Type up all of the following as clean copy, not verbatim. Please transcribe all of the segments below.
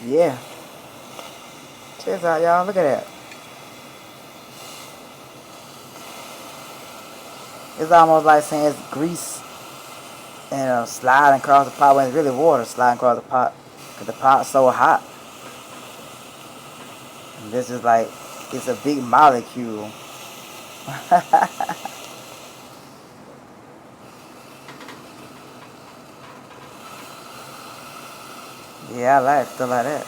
Yeah. Cheers out, y'all. Look at that. It's almost like saying it's grease and sliding across the pot when it's really water sliding across the pot. Because the pot's so hot. And this is like, it's a big molecule. Yeah, I like stuff like that.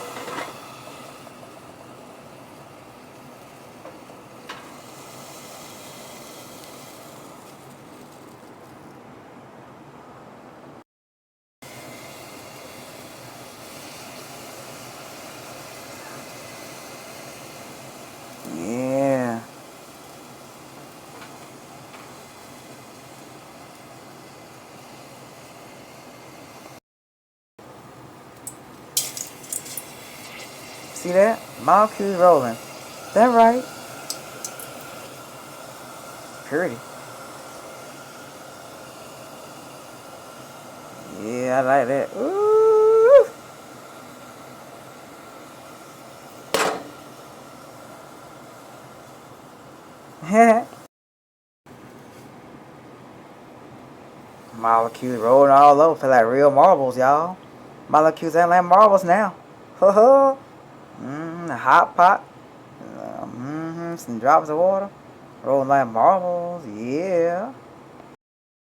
Yeah. See that? Molecules rolling. That right? Pretty. Yeah, I like that. Ooh. Molecules rolling all over. Feel like real marbles, y'all. Molecules ain't like marbles now. A hot pot. Some drops of water. Rolling like marbles. Yeah.